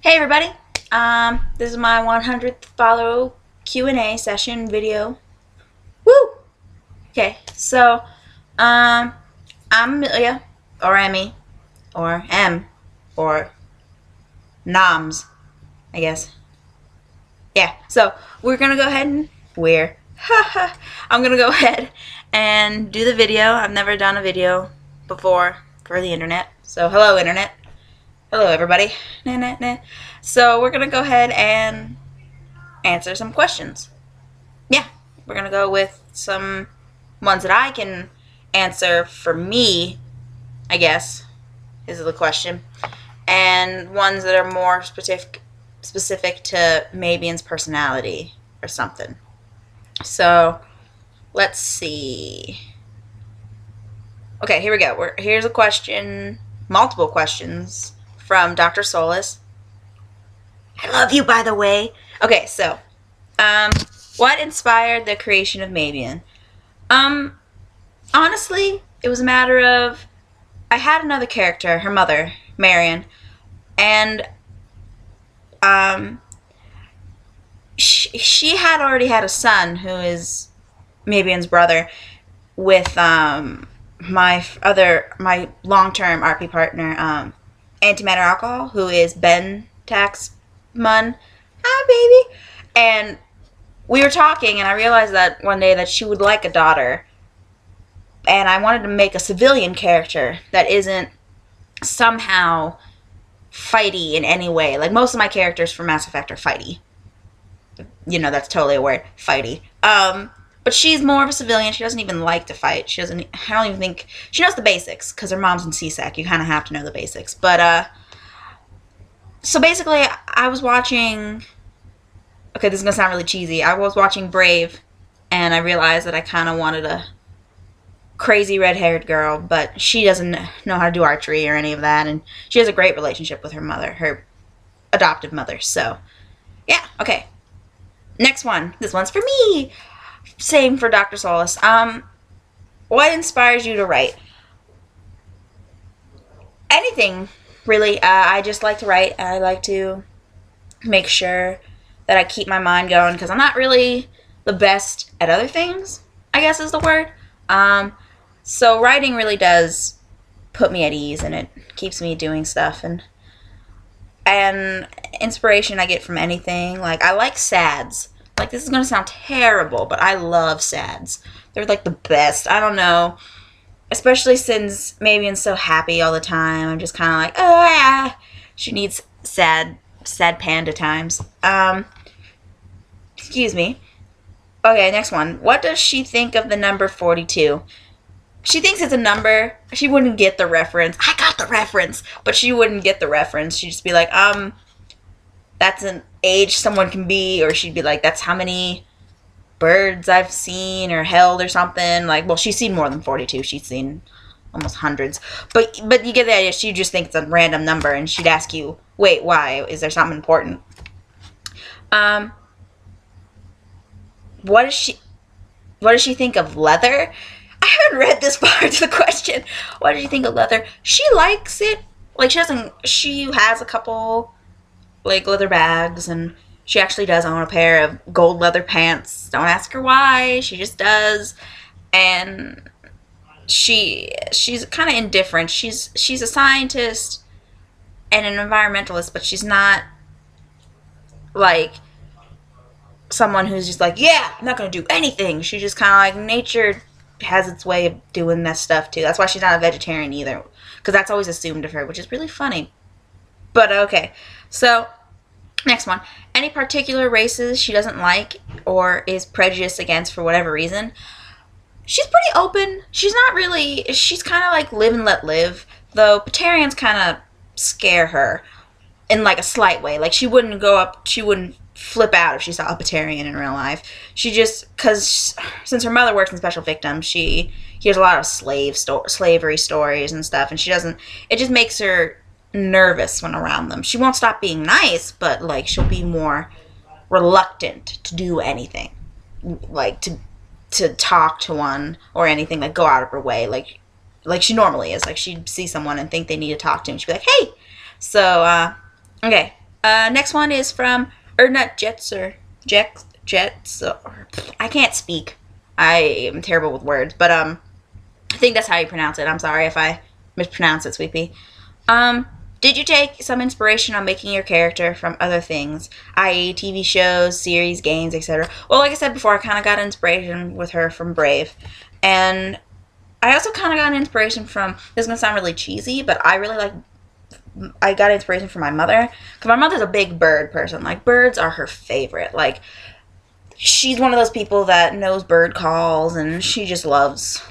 Hey everybody, this is my 100th follow Q&A session video. Woo! Okay, so, I'm Amelia, or Emmy, or M, or Noms, I guess. Yeah, so we're gonna go ahead and, I'm gonna go ahead and do the video. I've never done a video before for the internet, so hello internet. Hello everybody. Nah, nah, nah. So we're gonna go ahead and answer some questions. Yeah, we're gonna go with some ones that I can answer for me, I guess, is the question, and ones that are more specific to Mabian's personality or something. So let's see. Okay, here we go. Here's a question, multiple questions from Dr. Solis. I love you, by the way. Okay, so what inspired the creation of Mabian? Honestly, it was a matter of I had another character, her mother, Marion, and she had already had a son who is Mabian's brother with my long-term RP partner, Antimatter Alcohol, who is Ben Taxman. Hi, baby. And we were talking, and I realized that one day that she would like a daughter, and I wanted to make a civilian character that isn't somehow fighty in any way. Like most of my characters from Mass Effect are fighty. You know, that's totally a word, fighty. But she's more of a civilian. She doesn't even like to fight. I don't even think, she knows the basics, because her mom's in CSEC. You kind of have to know the basics. But, so basically, I was watching, okay, this is going to sound really cheesy. I was watching Brave, and I realized that I kind of wanted a crazy red-haired girl, but she doesn't know how to do archery or any of that, and she has a great relationship with her mother, her adoptive mother. So, yeah, okay. Next one. This one's for me. Same for Dr. Solis. What inspires you to write? Anything, really. I just like to write. I like to make sure that I keep my mind going, because I'm not really the best at other things, I guess is the word. So writing really does put me at ease, and it keeps me doing stuff, and inspiration I get from anything. Like, I like sads. Like, this is going to sound terrible, but I love sads. They're, like, the best. I don't know. Especially since Mabian's so happy all the time. I'm just kind of like, ah. She needs sad panda times. Excuse me. Okay, next one. What does she think of the number 42? She thinks it's a number. She wouldn't get the reference. I got the reference, but she wouldn't get the reference. She'd just be like, that's an age someone can be, or she'd be like, that's how many birds I've seen or held or something. Like, well, she's seen more than 42. She's seen almost hundreds. But you get the idea. She just thinks it's a random number, and she'd ask you, wait, why? Is there something important? What does she think of leather? I haven't read this part of the question. What do you think of leather? She likes it. Like, she has a couple, like, leather bags, and she actually does own a pair of gold leather pants. Don't ask her why. She just does. And she's kind of indifferent. She's a scientist and an environmentalist, but she's not, like, someone who's just like, yeah, I'm not going to do anything. She's just kind of like, nature has its way of doing that stuff too. That's why she's not a vegetarian either, because that's always assumed of her, which is really funny. But okay, so next one. Any particular races she doesn't like or is prejudiced against for whatever reason? She's pretty open. She's kind of like live and let live, though Batarians kind of scare her in like a slight way. Like, she wouldn't flip out if she saw a Batarian in real life. She just, because since her mother works in special victims, she hears a lot of slavery stories and stuff, and it just makes her nervous when around them. She won't stop being nice, but, like, she'll be more reluctant to do anything, like to talk to one or anything, like go out of her way, like she normally is. Like, she'd see someone and think they need to talk to him, she'd be like, hey. So okay, Next one is from Ernut Jetzer. Jetzer. I can't speak. I am terrible with words, but I think that's how you pronounce it. I'm sorry if I mispronounce it, Sweet Pea. Did you take some inspiration on making your character from other things, i.e. TV shows, series, games, etc.? Well, like I said before, I kind of got inspiration with her from Brave. And I also kind of got inspiration from, this is going to sound really cheesy, but I got inspiration from my mother. Because my mother's a big bird person. Like, birds are her favorite. Like, she's one of those people that knows bird calls, and she just loves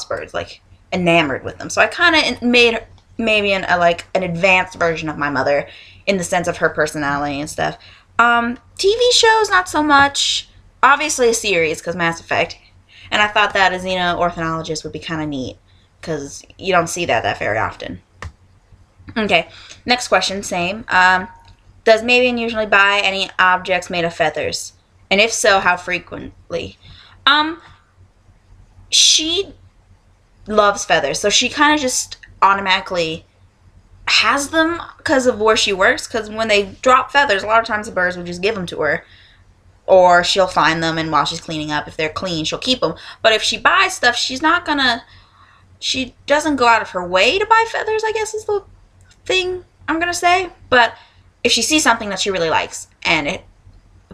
birds. Like, enamored with them. So I kind of made maybe an advanced version of my mother in the sense of her personality and stuff. TV shows, not so much. Obviously a series, because Mass Effect. And I thought that a xeno-ornithologist would be kind of neat, because you don't see that very often. Okay, next question, same. Does Mavian usually buy any objects made of feathers? And if so, how frequently? She loves feathers, so she kind of just automatically has them because of where she works, because when they drop feathers, a lot of times the birds will just give them to her, or she'll find them, and while she's cleaning up, if they're clean, she'll keep them. But if she buys stuff, she doesn't go out of her way to buy feathers, I guess is the thing I'm gonna say. But if she sees something that she really likes,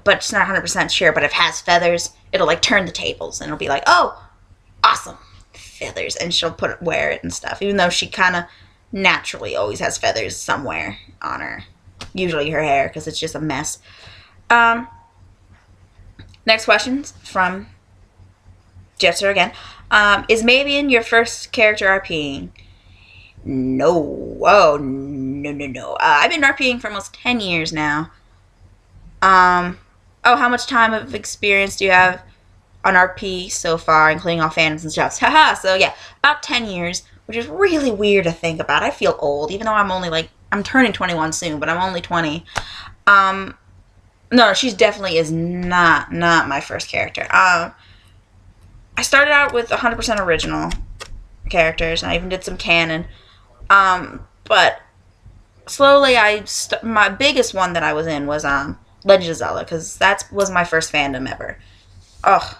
but she's not 100% sure, but if it has feathers, it'll like turn the tables, and it'll be like, oh, awesome, feathers, and she'll wear it and stuff, even though she kind of naturally always has feathers somewhere on her, usually her hair, because it's just a mess. Next question's from Jetser again. Is Mavian your first character RPing? No. Oh, no. I've been RPing for almost 10 years now. Oh, how much time of experience do you have on RP so far, including all fandoms and stuff? Haha, so yeah, about 10 years, which is really weird to think about. I feel old, even though I'm turning 21 soon, but I'm only 20. No, she definitely is not my first character. I started out with 100% original characters, and I even did some canon. But slowly, my biggest one that I was in was Legend of Zelda, because that was my first fandom ever. Ugh,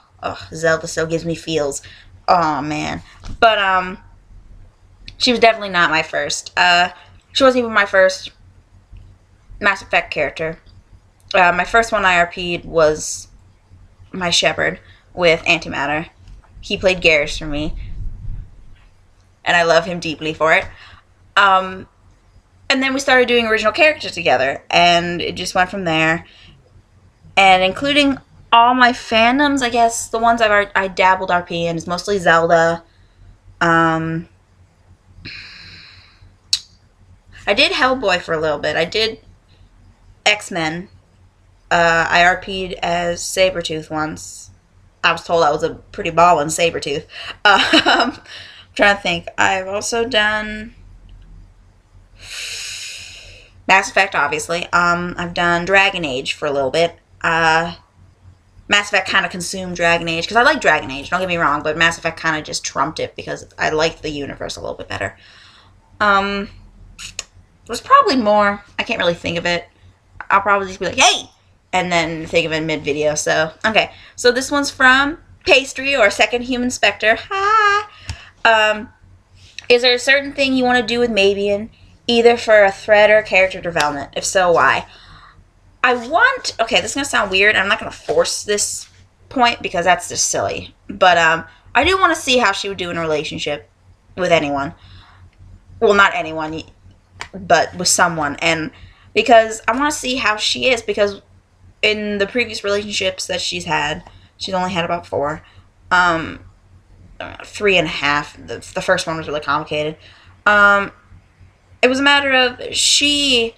Zelda still gives me feels. Oh man, but she was definitely not my first. She wasn't even my first Mass Effect character. My first one I RP'd was my Shepherd with Antimatter. He played Garrus for me, and I love him deeply for it. And then we started doing original characters together, and it just went from there. And including all my fandoms, I guess the ones I dabbled RP in is mostly Zelda. I did Hellboy for a little bit. I did X-Men. I RP'd as Sabretooth once. I was told I was a pretty ballin' Sabretooth. I'm trying to think. I've also done Mass Effect, obviously. I've done Dragon Age for a little bit. Mass Effect kind of consumed Dragon Age, because I like Dragon Age, don't get me wrong, but Mass Effect kind of just trumped it because I liked the universe a little bit better. There's probably more. I can't really think of it. I'll probably just be like, hey! And then think of it mid-video. So, okay. So this one's from Pastry, or Second Human Spectre. Hi! Is there a certain thing you want to do with Mavian, either for a thread or character development? If so, why? Okay, this is going to sound weird. I'm not going to force this point because that's just silly. But I do want to see how she would do in a relationship with anyone. Well, not anyone, but with someone. And because I want to see how she is, because in the previous relationships that she's only had about 4. 3.5. The first one was really complicated. It was a matter of she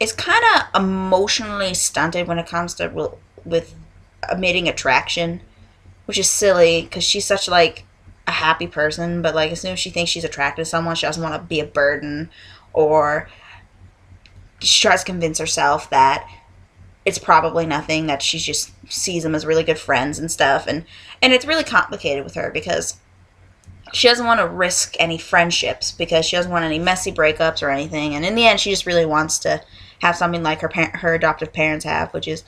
is kind of emotionally stunted when it comes to with emitting attraction, which is silly because she's such like a happy person, but like as soon as she thinks she's attracted to someone, she doesn't want to be a burden, or she tries to convince herself that it's probably nothing, that she just sees them as really good friends and stuff, and it's really complicated with her because she doesn't want to risk any friendships because she doesn't want any messy breakups or anything. And in the end, she just really wants to have something like her adoptive parents have, which is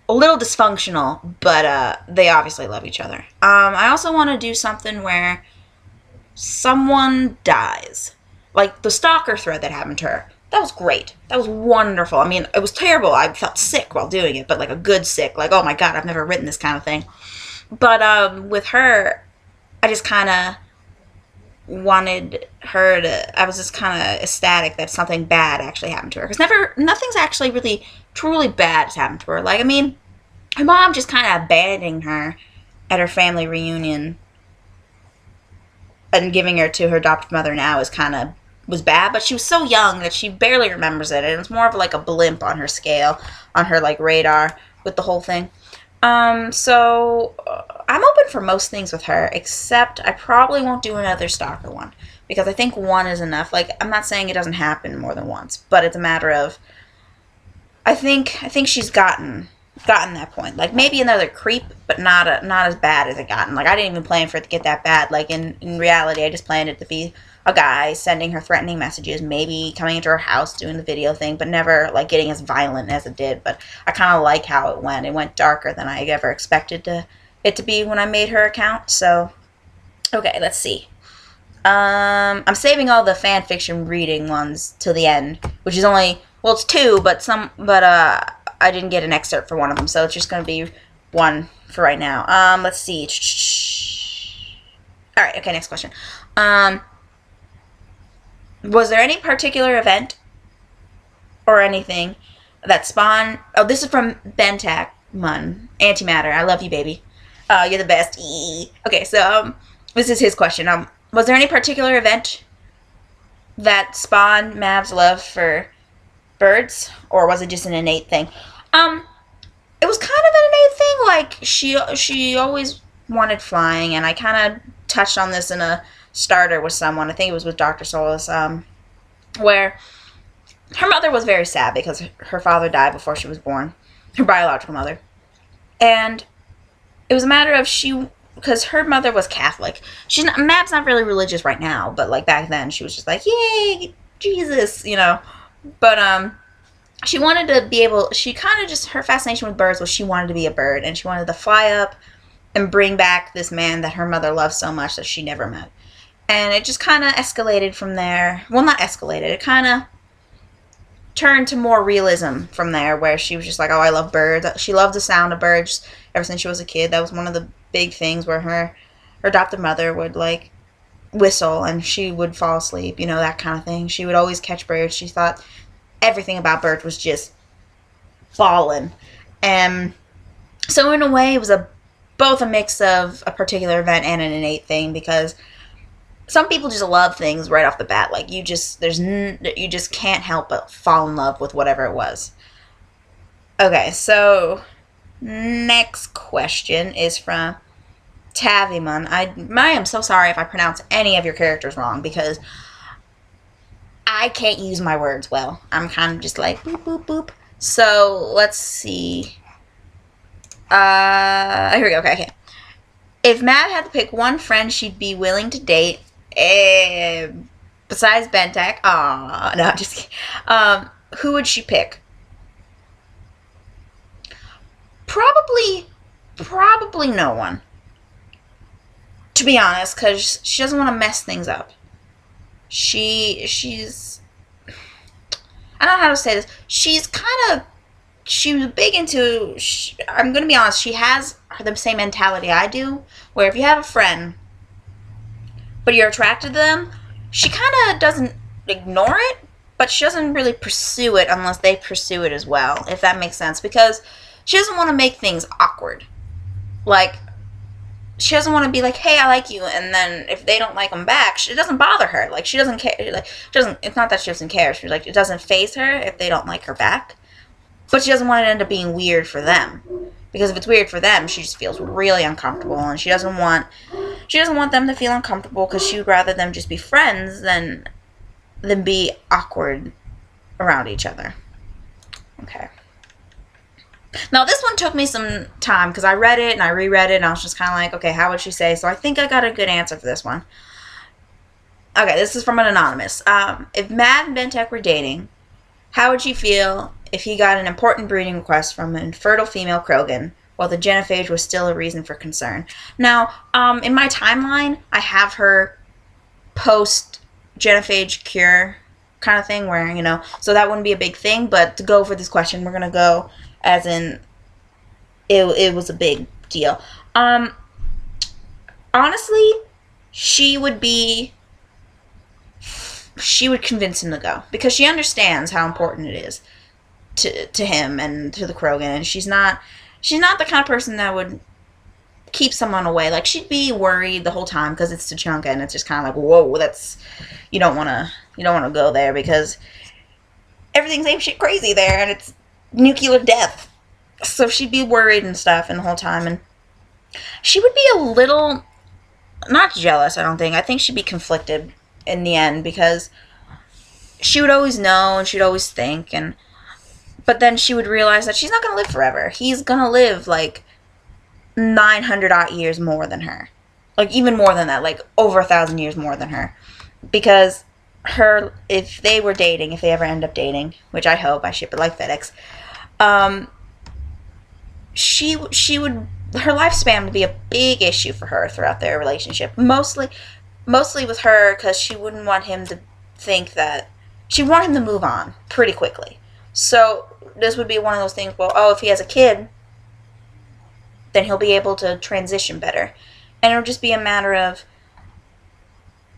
a little dysfunctional, but they obviously love each other. I also want to do something where someone dies. Like the stalker thread that happened to her. That was great. That was wonderful. I mean, it was terrible. I felt sick while doing it, but like a good sick. Like, oh my god, I've never written this kind of thing. But with her, I just kind of wanted her to. I was just kind of ecstatic that something bad actually happened to her. Because nothing's actually really truly bad has happened to her. Like, I mean, her mom just kind of abandoning her at her family reunion and giving her to her adopted mother now was bad, but she was so young that she barely remembers it, and it's more of like a blimp on her scale, on her like radar with the whole thing. So I'm open for most things with her, except I probably won't do another stalker one because I think one is enough. Like, I'm not saying it doesn't happen more than once, but it's a matter of I think she's gotten that point. Like, maybe another creep, but not as bad as it gotten. Like, I didn't even plan for it to get that bad. Like, in reality, I just planned it to be a guy sending her threatening messages, maybe coming into her house doing the video thing, but never like getting as violent as it did. But I kind of like how it went. It went darker than I ever expected it to be when I made her account. So, okay, let's see. I'm saving all the fan fiction reading ones till the end, which is only, well, it's two, but I didn't get an excerpt for one of them, so it's just going to be one for right now. Let's see. All right, okay, next question. Was there any particular event or anything that spawned... Oh, this is from Bentak Mun. Antimatter. I love you, baby. You're the best. Okay, so this is his question. Was there any particular event that spawned Mav's love for birds, or was it just an innate thing? It was kind of an innate thing. Like, she always wanted flying, and I kind of touched on this in a starter with someone. I think it was with Dr. Solis, where her mother was very sad because her father died before she was born, her biological mother. And it was a matter of because her mother was Catholic. Mab's not really religious right now, but like back then she was just like, yay, Jesus, you know. But she wanted to be able, her fascination with birds was she wanted to be a bird, and she wanted to fly up and bring back this man that her mother loved so much that she never met. And it just kind of escalated from there. Well, not escalated. It kind of turned to more realism from there, where she was just like, oh, I love birds. She loved the sound of birds ever since she was a kid. That was one of the big things where her adopted mother would, like, whistle and she would fall asleep, you know, that kind of thing. She would always catch birds. She thought everything about birds was just fallen. And so in a way, it was both a mix of a particular event and an innate thing, because some people just love things right off the bat. Like, you just can't help but fall in love with whatever it was. Okay, so next question is from Taviman. I am so sorry if I pronounce any of your characters wrong, because I can't use my words well. I'm kind of just like boop, boop, boop. So, let's see. Here we go. Okay. If Mav had to pick one friend she'd be willing to date, besides Bentak, no, I'm just kidding. Who would she pick? Probably no one. To be honest, because she doesn't want to mess things up. She's... I don't know how to say this. She was big into... I'm going to be honest, she has the same mentality I do, where if you have a friend, but you're attracted to them, she kind of doesn't ignore it, but she doesn't really pursue it unless they pursue it as well, if that makes sense, because she doesn't want to make things awkward. Like, she doesn't want to be like, hey, I like you, and then if they don't like them back, it doesn't bother her. Like, she doesn't care. Like, it's not that she doesn't care. She's like, it doesn't faze her if they don't like her back. But she doesn't want it to end up being weird for them. Because if it's weird for them, she just feels really uncomfortable, and she doesn't want them to feel uncomfortable, because she would rather them just be friends than be awkward around each other. Okay. Now, this one took me some time because I read it and I reread it and I was just kind of like, okay, how would she say? So I think I got a good answer for this one. Okay, this is from an anonymous. If Matt and Bentek were dating, how would you feel if he got an important breeding request from an infertile female Krogan while the genophage was still a reason for concern? Now, in my timeline, I have her post genophage cure kind of thing where, so that wouldn't be a big thing, but to go for this question, we're going to go as in it was a big deal. Honestly, she would convince him to go because she understands how important it is to him and to the Krogan, and she's not the kind of person that would keep someone away. Like, she'd be worried the whole time because it's Tuchanka, and it's just kind of like, whoa, that's, you don't want to go there because everything's apeshit crazy there, and it's nuclear death. So she'd be worried and stuff, and the whole time, and she would be a little not jealous. I don't think. I think she'd be conflicted in the end because she would always know and she'd always think, but then she would realize that she's not gonna live forever. He's gonna live like 900 odd years more than her, like even more than that, like over 1,000 years more than her, because if they were dating, if they ever end up dating, which I hope, I ship it like FedEx, she would, her lifespan would be a big issue for her throughout their relationship, mostly with her, because she wouldn't want him to think that, she wanted him to move on pretty quickly. So this would be one of those things, well, if he has a kid, then he'll be able to transition better. And it'll just be a matter of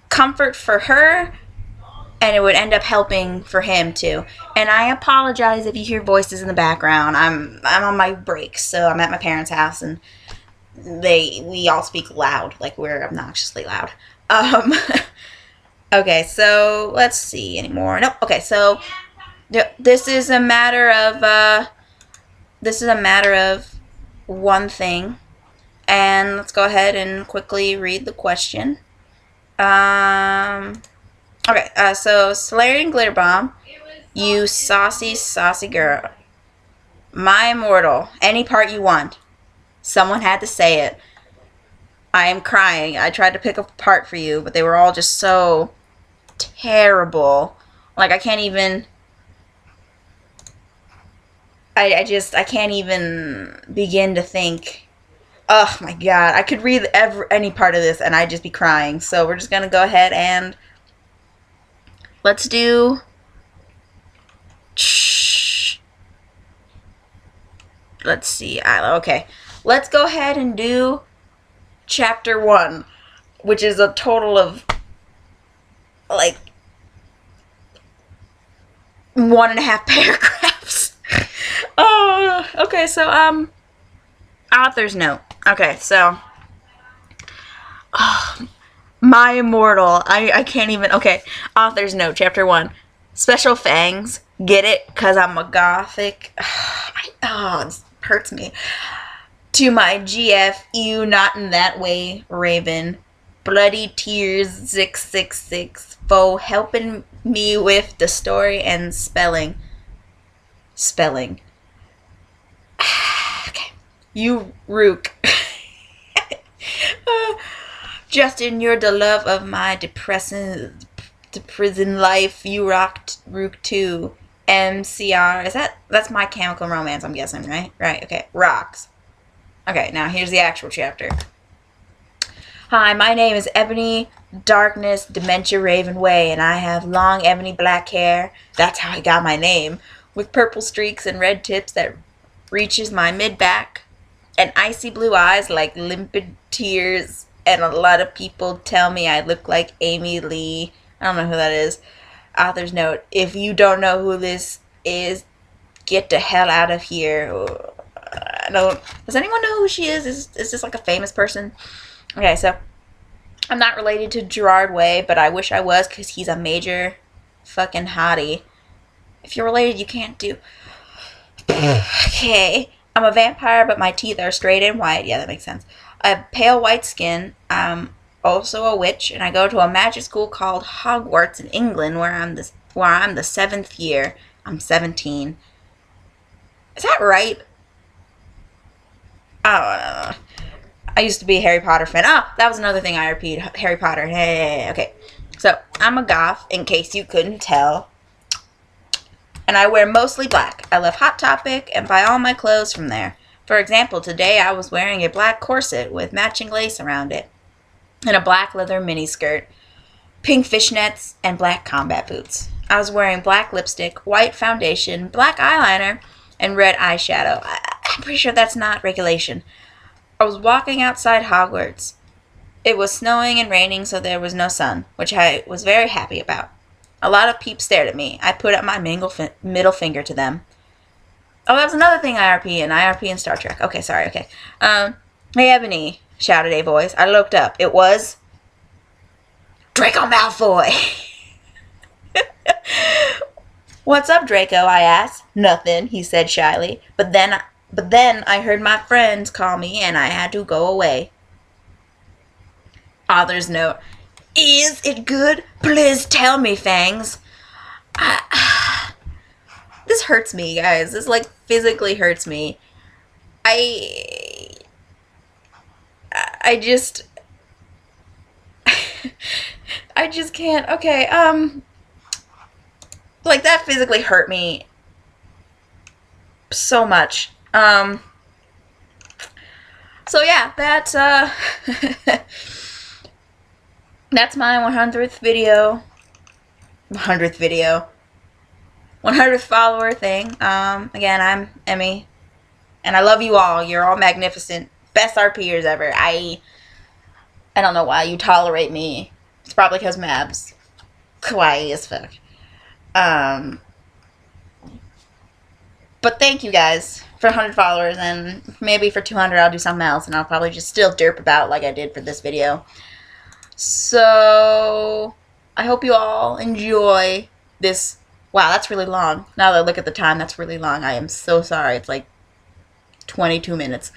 comfort for her, and it would end up helping for him too. And I apologize if you hear voices in the background. I'm on my break, so I'm at my parents' house, and we all speak loud, like we're obnoxiously loud. Okay, so let's see anymore. Nope. Okay, so this is a matter of one thing, and let's go ahead and quickly read the question. Okay, so Solarian Glitter Bomb, you saucy girl. My immortal, any part you want. Someone had to say it. I am crying. I tried to pick a part for you, but they were all just so terrible. Like, I can't even... I can't even begin to think. Oh my god, I could read any part of this and I'd just be crying. So we're just gonna go ahead and let's do... Let's see. Okay. Let's go ahead and do Chapter 1, which is a total of like 1.5 paragraphs. Oh, okay, so author's note. Okay, so my immortal. I can't even. Okay, author's note. Chapter 1. Special fangs. Get it? Cause I'm a gothic. This hurts me. To my GF, you not in that way, Raven. Bloody tears 666 for helping me with the story and spelling. Okay. You Rook. Justin, you're the love of my depressing life. You rocked Rook too. MCR. That's My Chemical Romance, I'm guessing, right? Right, okay. Rocks. Okay, now here's the actual chapter. Hi, my name is Ebony Darkness Dementia Raven Way, and I have long ebony black hair. That's how I got my name. With purple streaks and red tips that reaches my mid-back. And icy blue eyes like limpid tears. And a lot of people tell me I look like Amy Lee. I don't know who that is. Author's note. If you don't know who this is, get the hell out of here. Does anyone know who she is? Is this like a famous person? Okay, so I'm not related to Gerard Way, but I wish I was because he's a major fucking hottie. If you're related, you can't do. Okay, I'm a vampire, but my teeth are straight and white. Yeah, that makes sense. I have pale white skin. I'm also a witch, and I go to a magic school called Hogwarts in England, where I'm the 7th year. I'm 17. Is that right? Oh, I used to be a Harry Potter fan. Oh, that was another thing I repeat. Harry Potter. Hey, okay. So, I'm a goth, in case you couldn't tell. And I wear mostly black. I love Hot Topic and buy all my clothes from there. For example, today I was wearing a black corset with matching lace around it, and a black leather miniskirt, pink fishnets, and black combat boots. I was wearing black lipstick, white foundation, black eyeliner, and red eyeshadow. I'm pretty sure that's not regulation. I was walking outside Hogwarts. It was snowing and raining, so there was no sun, which I was very happy about. A lot of peeps stared at me. I put up my middle finger to them. Oh, that was another thing IRP and Star Trek. Okay, sorry, okay. Hey, Ebony, shouted a voice. I looked up. It was Draco Malfoy. What's up, Draco? I asked. Nothing, he said shyly. But then I heard my friends call me and I had to go away. Author's note. Is it good? Please tell me, Fangs. This hurts me, guys. This, like, physically hurts me. I just... I just can't. Okay, like, that physically hurt me so much. So yeah, that's that's my 100th video. 100th follower thing. Again, I'm Emmy, and I love you all. You're all magnificent. Best RPers ever. I don't know why you tolerate me. It's probably because Mab's kawaii as fuck. But thank you guys for 100 followers, and maybe for 200 I'll do something else, and I'll probably just still derp about like I did for this video. So, I hope you all enjoy this. Wow, that's really long. Now that I look at the time, that's really long. I am so sorry. It's like 22 minutes.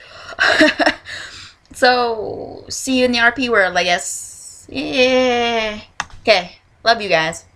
So, see you in the RP world, I guess. Yeah. Okay, love you guys.